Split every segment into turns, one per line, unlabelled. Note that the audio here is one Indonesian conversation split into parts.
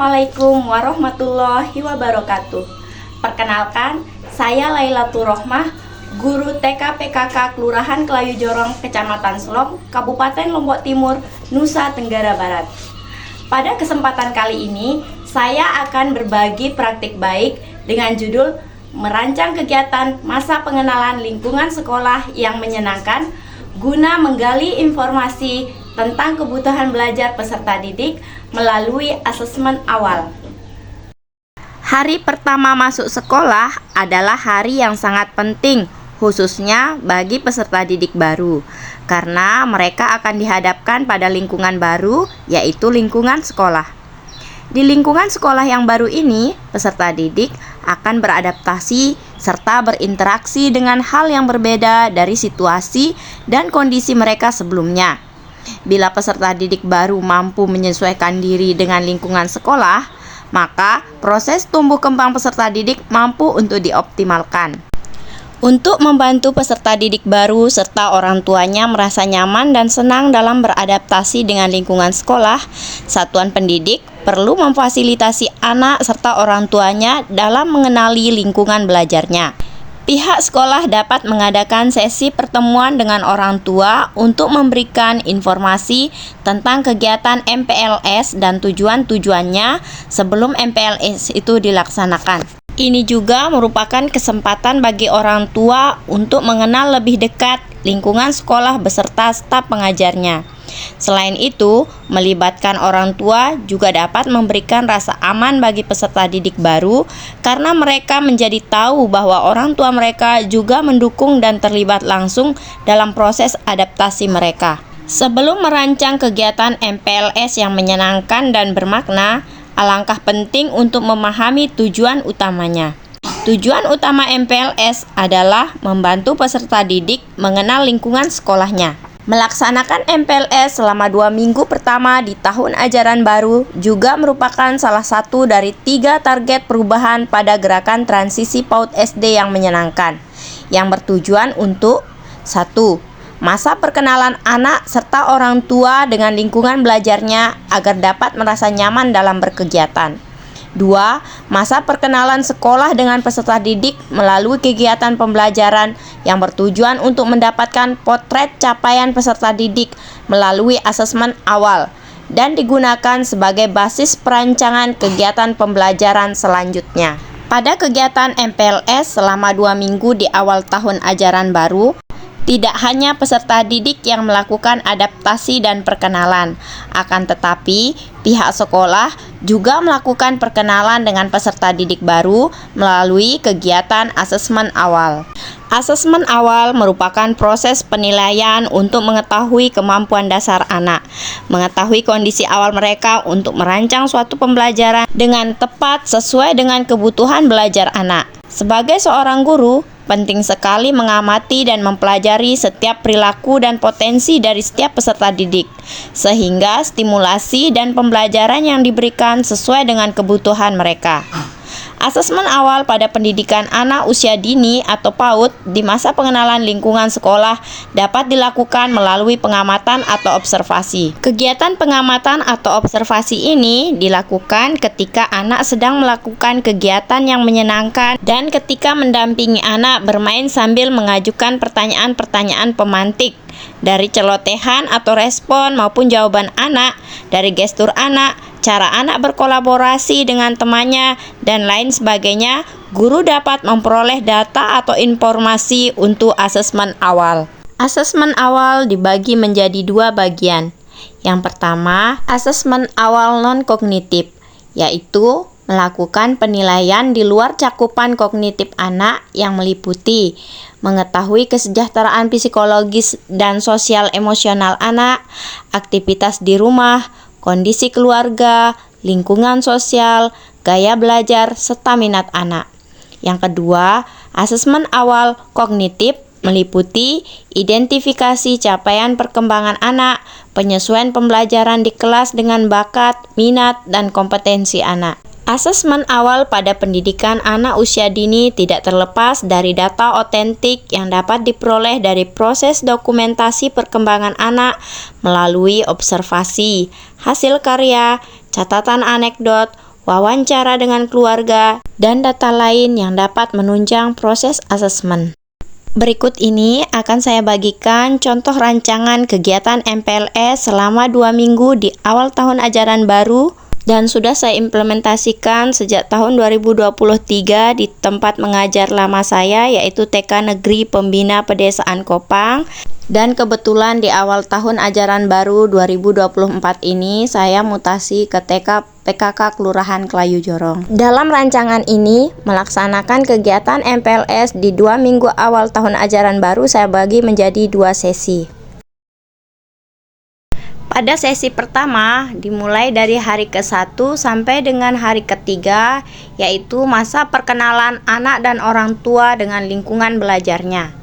Assalamualaikum warahmatullahi wabarakatuh. Perkenalkan, saya Lailatul Rohmah, guru TK PKK Kelurahan Kelayu Jorong, Kecamatan Selong, Kabupaten Lombok Timur, Nusa Tenggara Barat. Pada kesempatan kali ini, saya akan berbagi praktik baik dengan judul merancang kegiatan masa pengenalan lingkungan sekolah yang menyenangkan guna menggali informasi tentang kebutuhan belajar peserta didik melalui asesmen awal. Hari pertama masuk sekolah adalah hari yang sangat penting, khususnya bagi peserta didik baru, karena mereka akan dihadapkan pada lingkungan baru, yaitu lingkungan sekolah. Di lingkungan sekolah yang baru ini, peserta didik akan beradaptasi serta berinteraksi dengan hal yang berbeda dari situasi dan kondisi mereka sebelumnya. Bila peserta didik baru mampu menyesuaikan diri dengan lingkungan sekolah, maka proses tumbuh kembang peserta didik mampu untuk dioptimalkan. Untuk membantu peserta didik baru serta orang tuanya merasa nyaman dan senang dalam beradaptasi dengan lingkungan sekolah, satuan pendidik perlu memfasilitasi anak serta orang tuanya dalam mengenali lingkungan belajarnya. Pihak sekolah dapat mengadakan sesi pertemuan dengan orang tua untuk memberikan informasi tentang kegiatan MPLS dan tujuan-tujuannya sebelum MPLS itu dilaksanakan. Ini juga merupakan kesempatan bagi orang tua untuk mengenal lebih dekat lingkungan sekolah beserta staf pengajarnya. Selain itu, melibatkan orang tua juga dapat memberikan rasa aman bagi peserta didik baru karena mereka menjadi tahu bahwa orang tua mereka juga mendukung dan terlibat langsung dalam proses adaptasi mereka. Sebelum merancang kegiatan MPLS yang menyenangkan dan bermakna, alangkah penting untuk memahami tujuan utamanya. Tujuan utama MPLS adalah membantu peserta didik mengenal lingkungan sekolahnya. Melaksanakan MPLS selama 2 minggu pertama di tahun ajaran baru juga merupakan salah satu dari 3 target perubahan pada gerakan transisi PAUD SD yang menyenangkan, yang bertujuan untuk 1. Masa perkenalan anak serta orang tua dengan lingkungan belajarnya agar dapat merasa nyaman dalam berkegiatan. 2. Masa perkenalan sekolah dengan peserta didik melalui kegiatan pembelajaran yang bertujuan untuk mendapatkan potret capaian peserta didik melalui asesmen awal dan digunakan sebagai basis perancangan kegiatan pembelajaran selanjutnya. Pada kegiatan MPLS selama 2 minggu di awal tahun ajaran baru, tidak hanya peserta didik yang melakukan adaptasi dan perkenalan, akan tetapi pihak sekolah juga melakukan perkenalan dengan peserta didik baru melalui kegiatan asesmen awal. Asesmen awal merupakan proses penilaian untuk mengetahui kemampuan dasar anak, mengetahui kondisi awal mereka untuk merancang suatu pembelajaran dengan tepat sesuai dengan kebutuhan belajar anak. Sebagai seorang guru, penting sekali mengamati dan mempelajari setiap perilaku dan potensi dari setiap peserta didik, sehingga stimulasi dan pembelajaran yang diberikan sesuai dengan kebutuhan mereka. Asesmen awal pada pendidikan anak usia dini atau PAUD di masa pengenalan lingkungan sekolah dapat dilakukan melalui pengamatan atau observasi. Kegiatan pengamatan atau observasi ini dilakukan ketika anak sedang melakukan kegiatan yang menyenangkan dan ketika mendampingi anak bermain sambil mengajukan pertanyaan-pertanyaan pemantik. Dari celotehan atau respon maupun jawaban anak, dari gestur anak, cara anak berkolaborasi dengan temannya, dan lain sebagainya, guru dapat memperoleh data atau informasi untuk asesmen awal. Asesmen awal dibagi menjadi 2 bagian. Yang pertama, asesmen awal non-kognitif, yaitu melakukan penilaian di luar cakupan kognitif anak yang meliputi mengetahui kesejahteraan psikologis dan sosial emosional anak, aktivitas di rumah, kondisi keluarga, lingkungan sosial, gaya belajar, serta minat anak. Yang kedua, asesmen awal kognitif meliputi identifikasi capaian perkembangan anak, penyesuaian pembelajaran di kelas dengan bakat, minat, dan kompetensi anak. Asesmen awal pada pendidikan anak usia dini tidak terlepas dari data otentik yang dapat diperoleh dari proses dokumentasi perkembangan anak melalui observasi, hasil karya, catatan anekdot, wawancara dengan keluarga, dan data lain yang dapat menunjang proses asesmen. Berikut ini akan saya bagikan contoh rancangan kegiatan MPLS selama 2 minggu di awal tahun ajaran baru dan sudah saya implementasikan sejak tahun 2023 di tempat mengajar lama saya, yaitu TK Negeri Pembina Pedesaan Kopang. Dan kebetulan di awal tahun ajaran baru 2024 ini saya mutasi ke TK PKK Kelurahan Kelayu Jorong. Dalam rancangan ini melaksanakan kegiatan MPLS di 2 minggu awal tahun ajaran baru saya bagi menjadi 2 sesi. Pada sesi pertama dimulai dari hari ke-1 sampai dengan hari ke-3, yaitu masa perkenalan anak dan orang tua dengan lingkungan belajarnya.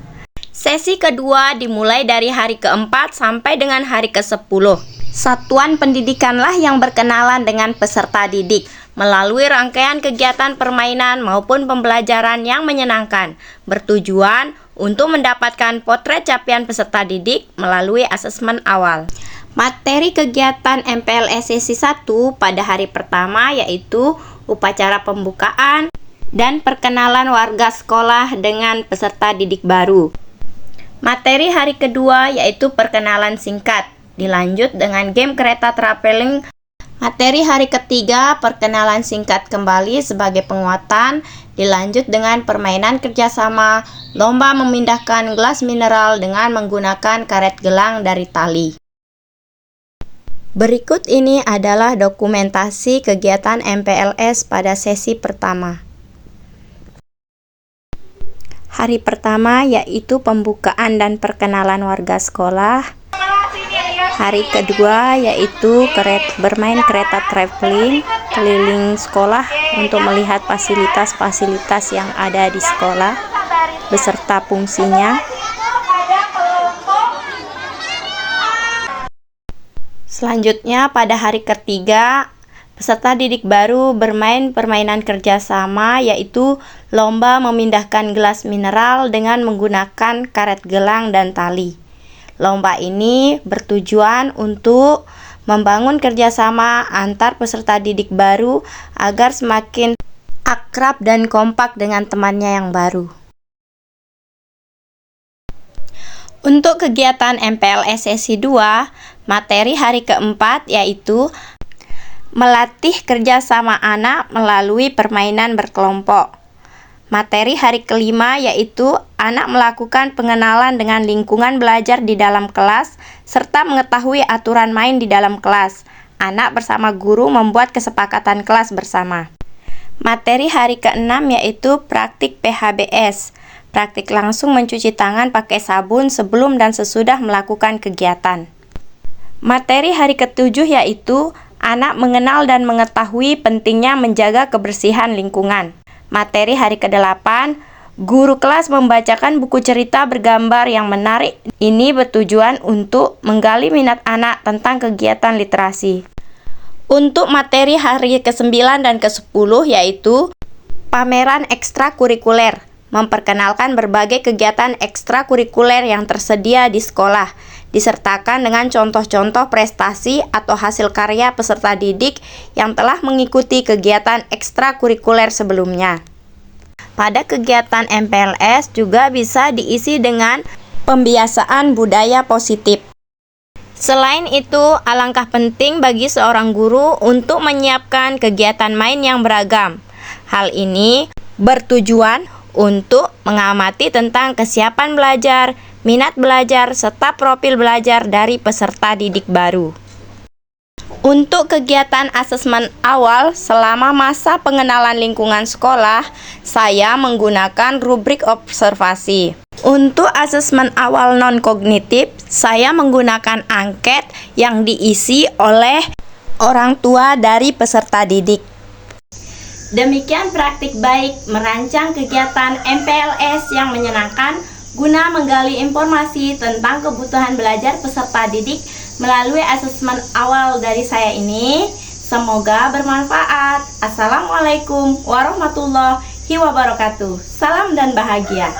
Sesi kedua dimulai dari hari ke-4 sampai dengan hari ke-10. Satuan pendidikanlah yang berkenalan dengan peserta didik melalui rangkaian kegiatan permainan maupun pembelajaran yang menyenangkan, bertujuan untuk mendapatkan potret capaian peserta didik melalui asesmen awal. Materi kegiatan MPLS sesi 1 pada hari pertama yaitu upacara pembukaan dan perkenalan warga sekolah dengan peserta didik baru. Materi hari kedua yaitu perkenalan singkat, dilanjut dengan game kereta traveling. Materi hari ketiga perkenalan singkat kembali sebagai penguatan, dilanjut dengan permainan kerjasama, lomba memindahkan gelas mineral dengan menggunakan karet gelang dari tali. Berikut ini adalah dokumentasi kegiatan MPLS pada sesi pertama. Hari pertama yaitu pembukaan dan perkenalan warga sekolah. Hari kedua yaitu bermain kereta traveling keliling sekolah untuk melihat fasilitas-fasilitas yang ada di sekolah beserta fungsinya. Selanjutnya pada hari ketiga, peserta didik baru bermain permainan kerjasama yaitu lomba memindahkan gelas mineral dengan menggunakan karet gelang dan tali. Lomba ini bertujuan untuk membangun kerjasama antar peserta didik baru agar semakin akrab dan kompak dengan temannya yang baru. Untuk kegiatan MPLS sesi 2, materi hari keempat yaitu melatih kerjasama anak melalui permainan berkelompok. Materi hari kelima yaitu anak melakukan pengenalan dengan lingkungan belajar di dalam kelas serta mengetahui aturan main di dalam kelas. Anak bersama guru membuat kesepakatan kelas bersama. Materi hari keenam yaitu praktik PHBS. Praktik langsung mencuci tangan pakai sabun sebelum dan sesudah melakukan kegiatan. Materi hari ketujuh yaitu anak mengenal dan mengetahui pentingnya menjaga kebersihan lingkungan. Materi hari ke-8, guru kelas membacakan buku cerita bergambar yang menarik. Ini bertujuan untuk menggali minat anak tentang kegiatan literasi. Untuk materi hari ke-9 dan ke-10 yaitu pameran ekstrakurikuler, memperkenalkan berbagai kegiatan ekstrakurikuler yang tersedia di sekolah, disertakan dengan contoh-contoh prestasi atau hasil karya peserta didik yang telah mengikuti kegiatan ekstrakurikuler sebelumnya. Pada kegiatan MPLS juga bisa diisi dengan pembiasaan budaya positif. Selain itu, alangkah penting bagi seorang guru untuk menyiapkan kegiatan main yang beragam. Hal ini bertujuan untuk mengamati tentang kesiapan belajar, minat belajar, serta profil belajar dari peserta didik baru. Untuk kegiatan asesmen awal selama masa pengenalan lingkungan sekolah, saya menggunakan rubrik observasi. Untuk asesmen awal non-kognitif, saya menggunakan angket yang diisi oleh orang tua dari peserta didik. Demikian praktik baik merancang kegiatan MPLS yang menyenangkan guna menggali informasi tentang kebutuhan belajar peserta didik melalui asesmen awal dari saya ini. Semoga bermanfaat. Assalamualaikum warahmatullahi wabarakatuh. Salam dan bahagia.